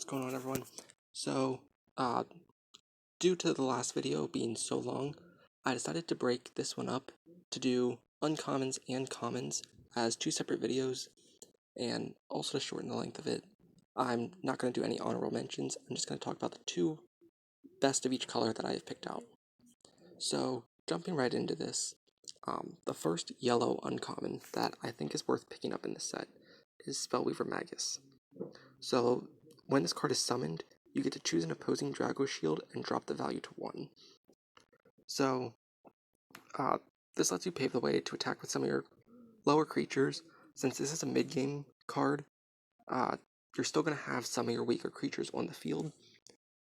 What's going on, everyone? So, due to the last video being so long, I decided to break this one up to do uncommons and commons as two separate videos, and also to shorten the length of it. I'm not going to do any honorable mentions. I'm just going to talk about the two best of each color that I have picked out. So, jumping right into this, the first yellow uncommon that I think is worth picking up in this set is Spellweaver Magus. So, when this card is summoned, you get to choose an opposing Drago Shield and drop the value to 1. So, this lets you pave the way to attack with some of your lower creatures. Since this is a mid-game card, you're still going to have some of your weaker creatures on the field,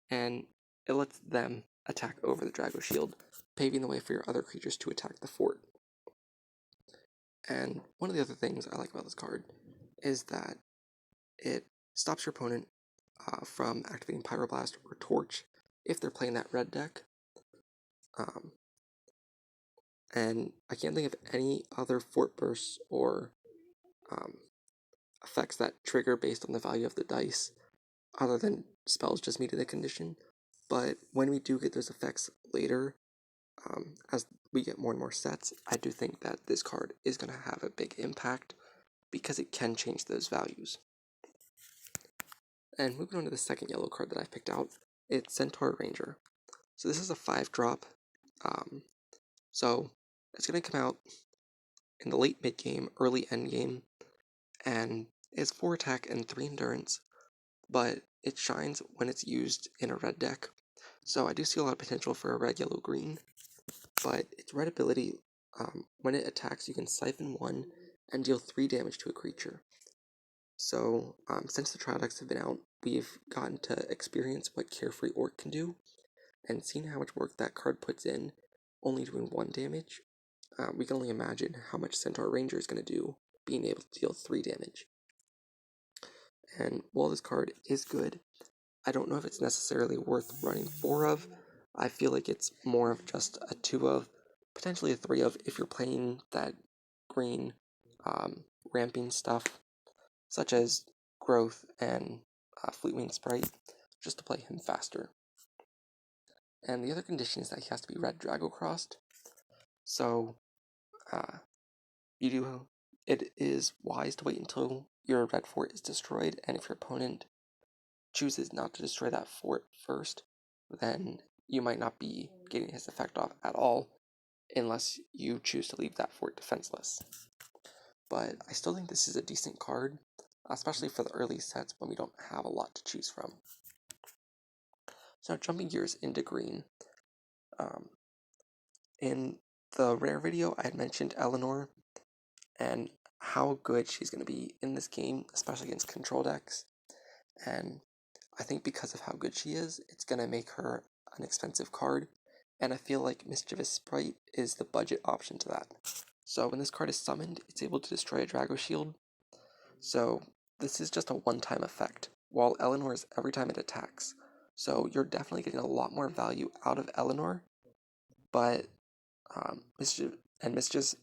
and it lets them attack over the Drago Shield, paving the way for your other creatures to attack the fort. And one of the other things I like about this card is that it stops your opponent from activating Pyroblast or Torch if they're playing that red deck. And I can't think of any other Fort Bursts or effects that trigger based on the value of the dice, other than spells just meeting the condition. But when we do get those effects later, as we get more and more sets, I do think that this card is going to have a big impact because it can change those values. And moving on to the second yellow card that I picked out, it's Centaur Ranger. So this is a 5-drop. So it's going to come out in the late mid-game, early end-game, and it's 4 attack and 3 endurance, but it shines when it's used in a red deck. So I do see a lot of potential for a red, yellow, green, but its red ability, when it attacks, you can siphon 1 and deal 3 damage to a creature. So, since the trial decks have been out, we've gotten to experience what Carefree Orc can do, and seeing how much work that card puts in, only doing 1 damage, we can only imagine how much Centaur Ranger is going to do, being able to deal 3 damage. And while this card is good, I don't know if it's necessarily worth running 4 of. I feel like it's more of just a 2 of, potentially a 3 of, if you're playing that green ramping stuff, such as Growth and Fleetwing Sprite, just to play him faster. And the other condition is that he has to be red Drago crossed. So, it is wise to wait until your red fort is destroyed, and if your opponent chooses not to destroy that fort first, then you might not be getting his effect off at all, unless you choose to leave that fort defenseless. But I still think this is a decent card, especially for the early sets when we don't have a lot to choose from. So now jumping gears into green. In the rare video, I had mentioned Eleanor and how good she's going to be in this game, especially against control decks. And I think because of how good she is, it's going to make her an expensive card, and I feel like Mischievous Sprite is the budget option to that. So when this card is summoned, it's able to destroy a Drago Shield. So this is just a one-time effect, while Eleanor is every time it attacks. So you're definitely getting a lot more value out of Eleanor, but Mischievous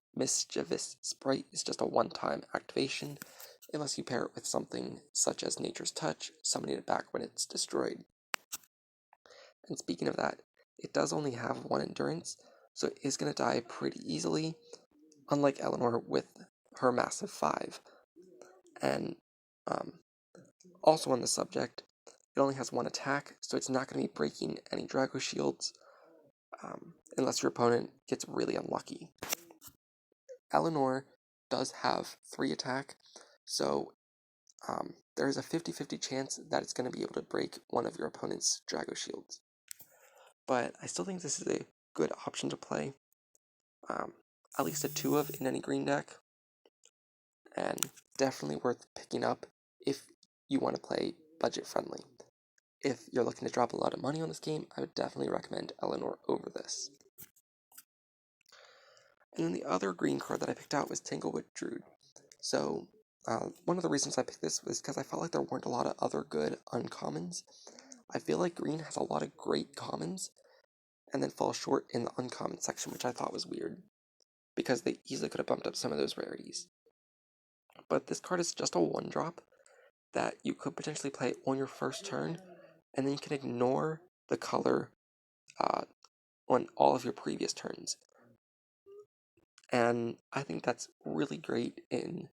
Sprite is just a one-time activation, unless you pair it with something such as Nature's Touch, summoning it back when it's destroyed. And speaking of that, it does only have 1 endurance, so it is going to die pretty easily, unlike Eleanor with her massive 5. And also on the subject, it only has 1 attack, so it's not going to be breaking any Drago Shields, unless your opponent gets really unlucky. Eleanor does have 3 attack, so there's a 50-50 chance that it's going to be able to break one of your opponent's Drago Shields. But I still think this is a good option to play, at least a 2 of in any green deck, and definitely worth picking up if you want to play budget friendly. If you're looking to drop a lot of money on this game, I would definitely recommend Eleanor over this. And then the other green card that I picked out was Tanglewood Druid. So, one of the reasons I picked this was because I felt like there weren't a lot of other good uncommons. I feel like green has a lot of great commons, and then falls short in the uncommon section, which I thought was weird, because they easily could have bumped up some of those rarities. But this card is just a 1-drop, that you could potentially play on your first turn, and then you can ignore the color on all of your previous turns. And I think that's really great in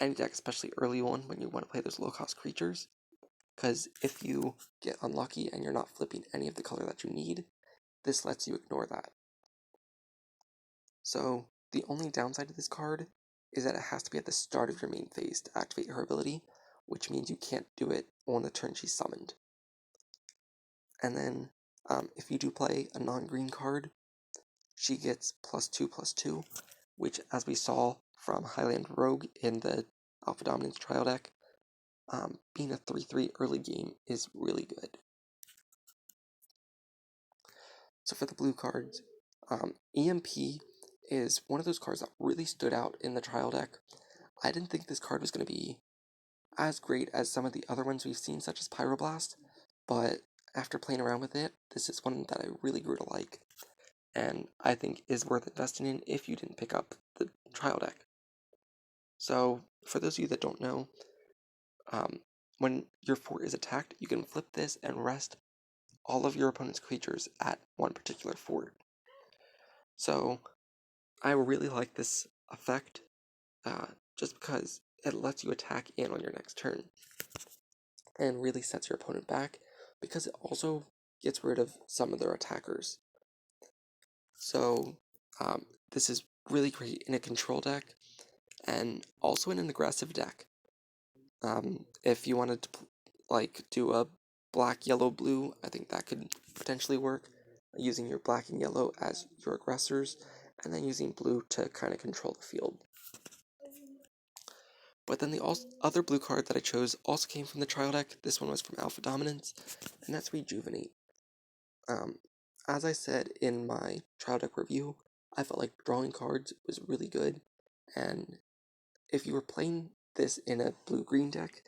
any deck, especially early on when you want to play those low-cost creatures, because if you get unlucky and you're not flipping any of the color that you need, this lets you ignore that. So the only downside to this card is that it has to be at the start of your main phase to activate her ability, which means you can't do it on the turn she's summoned. And then if you do play a non-green card, she gets +2/+2, which, as we saw from Highland Rogue in the Alpha Dominance trial deck, being a 3/3 early game is really good. So for the blue cards, EMP is one of those cards that really stood out in the trial deck. I didn't think this card was going to be as great as some of the other ones we've seen, such as Pyroblast, but after playing around with it, this is one that I really grew to like, and I think is worth investing in if you didn't pick up the trial deck. So, for those of you that don't know, when your fort is attacked, you can flip this and rest all of your opponent's creatures at one particular fort. So, I really like this effect, just because it lets you attack in on your next turn, and really sets your opponent back, because it also gets rid of some of their attackers. So, this is really great in a control deck, and also in an aggressive deck. If you wanted to do a black, yellow, blue, I think that could potentially work, using your black and yellow as your aggressors, and then using blue to kind of control the field. But then the other blue card that I chose also came from the trial deck. This one was from Alpha Dominance, and that's Rejuvenate. As I said in my trial deck review, I felt like drawing cards was really good, and if you were playing this in a blue-green deck,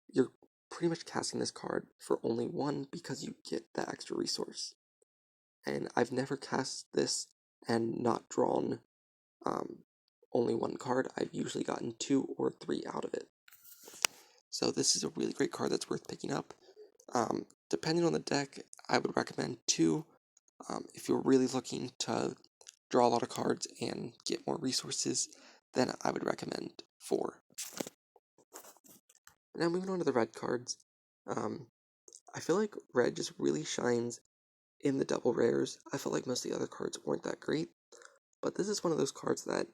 you're pretty much casting this card for only one because you get that extra resource. And I've never cast this and not drawn only one card. I've usually gotten 2 or 3 out of it. So this is a really great card that's worth picking up. Depending on the deck, I would recommend 2. If you're really looking to draw a lot of cards and get more resources, then I would recommend 4. Now moving on to the red cards, I feel like red just really shines in the double rares. I feel like most of the other cards weren't that great, but this is one of those cards that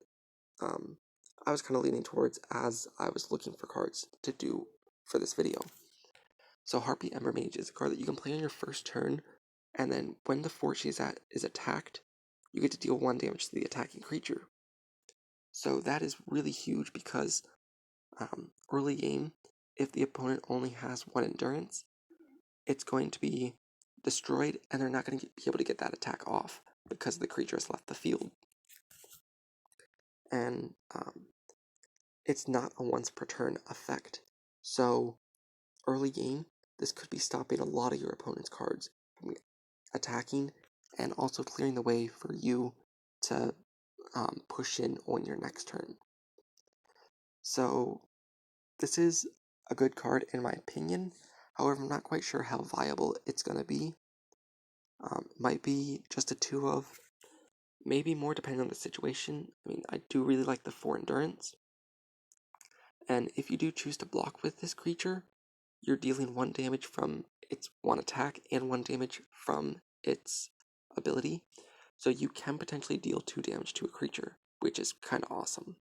I was kind of leaning towards as I was looking for cards to do for this video. So Harpy Ember Mage is a card that you can play on your first turn, and then when the fort she's at is attacked, you get to deal 1 damage to the attacking creature. So that is really huge because early game, if the opponent only has 1 endurance, it's going to be destroyed, and they're not going to be able to get that attack off because the creature has left the field. And it's not a once per turn effect. So early game, this could be stopping a lot of your opponent's cards from attacking, and also clearing the way for you to push in on your next turn. So this is a good card in my opinion. However, I'm not quite sure how viable it's going to be. Might be just a 2 of, maybe more depending on the situation. I mean, I do really like the 4 endurance. And if you do choose to block with this creature, you're dealing 1 damage from its 1 attack and 1 damage from its ability. So you can potentially deal 2 damage to a creature, which is kind of awesome.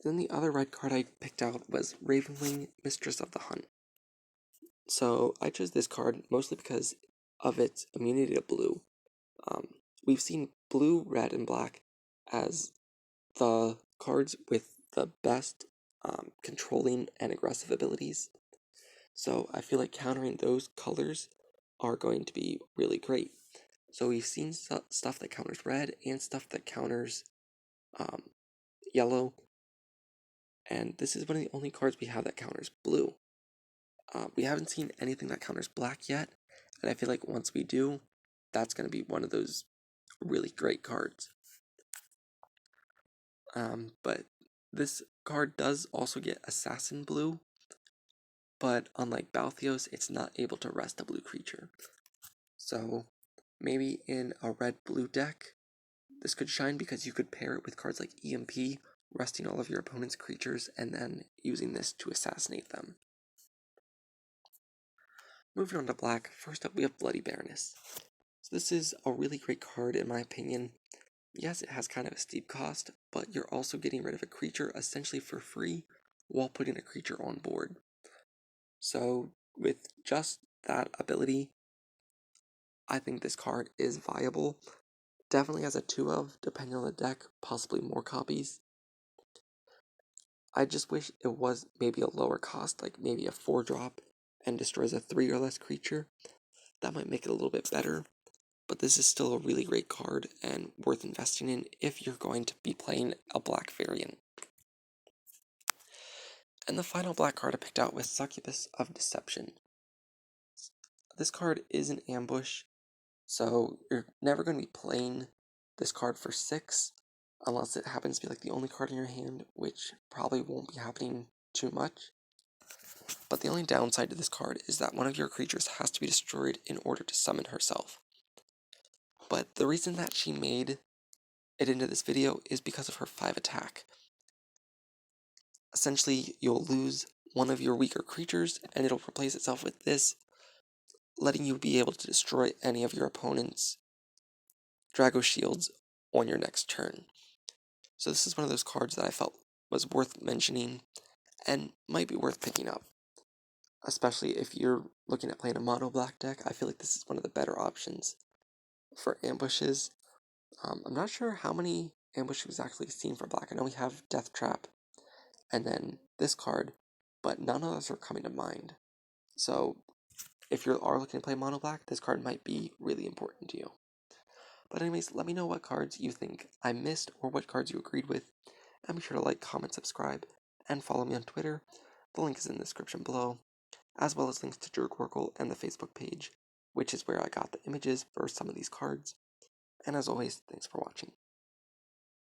And then the other red card I picked out was Ravenwing, Mistress of the Hunt. So I chose this card mostly because of its immunity to blue. We've seen blue, red, and black as the cards with the best controlling and aggressive abilities. So I feel like countering those colors are going to be really great. So we've seen stuff that counters red and stuff that counters yellow. And this is one of the only cards we have that counters blue. We haven't seen anything that counters black yet. And I feel like once we do, that's going to be one of those really great cards. But this card does also get Assassin Blue, but unlike Balthios, it's not able to rest a blue creature. So maybe in a red-blue deck, this could shine because you could pair it with cards like EMP, resting all of your opponent's creatures, and then using this to assassinate them. Moving on to black, first up we have Bloody Baroness. So this is a really great card in my opinion. Yes, it has kind of a steep cost, but you're also getting rid of a creature essentially for free while putting a creature on board. So with just that ability, I think this card is viable. Definitely has a 2 of, depending on the deck, possibly more copies. I just wish it was maybe a lower cost, like maybe a 4-drop and destroys a 3 or less creature. That might make it a little bit better, but this is still a really great card and worth investing in if you're going to be playing a black variant. And the final black card I picked out was Succubus of Deception. This card is an ambush, so you're never going to be playing this card for 6, unless it happens to be like the only card in your hand, which probably won't be happening too much. But the only downside to this card is that one of your creatures has to be destroyed in order to summon herself. But the reason that she made it into this video is because of her 5 attack. Essentially, you'll lose one of your weaker creatures, and it'll replace itself with this, letting you be able to destroy any of your opponent's Drago Shields on your next turn. So this is one of those cards that I felt was worth mentioning and might be worth picking up. Especially if you're looking at playing a mono black deck, I feel like this is one of the better options for ambushes. I'm not sure how many ambushes we've actually seen for black. I know we have Death Trap and then this card, but none of those are coming to mind. So if you are looking to play mono black, this card might be really important to you. But anyways, let me know what cards you think I missed or what cards you agreed with. And be sure to like, comment, subscribe, and follow me on Twitter. The link is in the description below, as well as links to Dragoborne and the Facebook page, which is where I got the images for some of these cards. And as always, thanks for watching.